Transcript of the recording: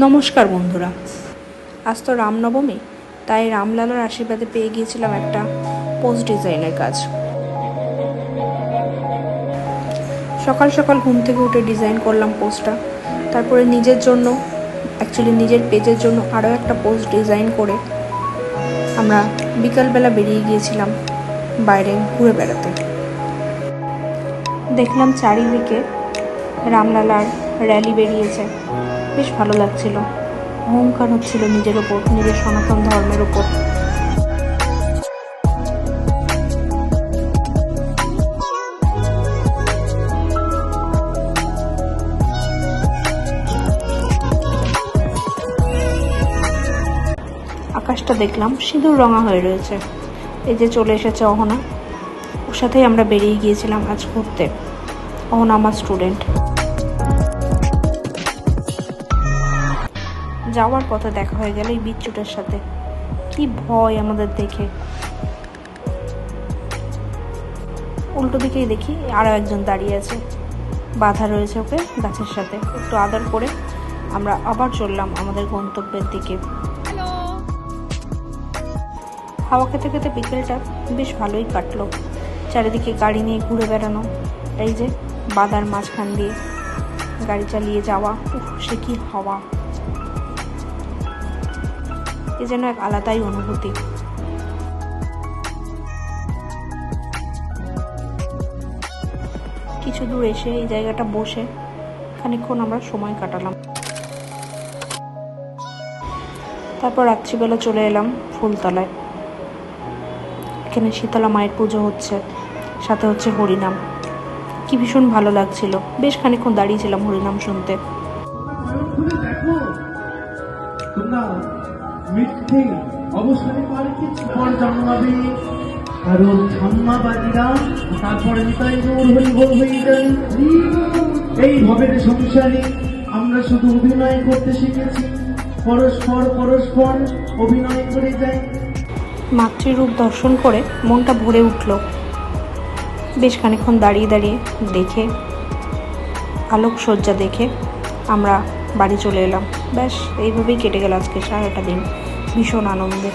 নমস্কার বন্ধুরা, আজ তো রামনবমী, তাই রামলালার আশীর্বাদে পেয়ে গিয়েছিলাম একটা পোস্ট ডিজাইনের কাজ। সকাল সকাল ঘুম থেকে উঠে ডিজাইন করলাম পোস্টটা, তারপরে নিজের জন্য নিজের পেজের জন্য আরও একটা পোস্ট ডিজাইন করে আমরা বিকালবেলা বেরিয়ে গিয়েছিলাম বাইরে ঘুরে বেড়াতে। দেখলাম চারিদিকে রামলালার র্যালি বেরিয়েছে, বেশ ভালো লাগছিল। অহংকার হচ্ছিল নিজের ওপর, নিজের সনাতন ধর্মের ওপর। আকাশটা দেখলাম সিঁদুর রঙা হয়ে রয়েছে। এই যে চলে এসেছে অহনা, ওর সাথেই আমরা বেরিয়ে গিয়েছিলাম আজ ঘুরতে। অহনা আমার স্টুডেন্ট। যাওয়ার পথে দেখা হয়ে গেল এই বিচ্ছুটার সাথে। কি ভয় আমাদের দেখে। উল্টো দিকেই দেখি আরও একজন দাঁড়িয়ে আছে, বাধা রয়েছে ওকে গাছের সাথে। একটু আদর করে আমরা আবার চললাম আমাদের গন্তব্যের দিকে। হাওয়া খেতে খেতে বিকেলটা বেশ ভালোই কাটলো। চারিদিকে গাড়ি নিয়ে ঘুরে বেড়ানো, এই যে বাদার মাঝখান দিয়ে গাড়ি চালিয়ে যাওয়া, সে কি হাওয়া! এ যেন এক আলাদাই অনুভূতি। কিছু দূর এসে এই জায়গাটা বসে খানিকক্ষণ আমরা সময় কাটালাম। তারপর রাত্রিবেলা চলে এলাম ফুলতলায়। এখানে শীতলা মায়ের পুজো হচ্ছে, সাথে হচ্ছে হরিনাম। কি ভীষণ ভালো লাগছিল। বেশ খানিকক্ষণ দাঁড়িয়েছিলাম হরিনাম শুনতে। মিথ্যে অবসরে পালকি পর জন্মাবে কারো ঠাম্মা বাজিরা, তারপরে নিতাই দূর হই বল হয়ে যাই। এই ভবের সংসারে আমরা শুধু অভিনয় করতে শিখেছি, পরস্পর অভিনয় করে যাই। মাতৃরূপ দর্শন করে মনটা ভরে উঠল। বেশ খানিকক্ষণ দাঁড়িয়ে দাঁড়িয়ে দেখে, আলোকসজ্জা দেখে আমরা বাড়ি চলে এলাম। ব্যাস এইভাবেই কেটে গেল আজকে সারাটা দিন ভীষণ আনন্দে।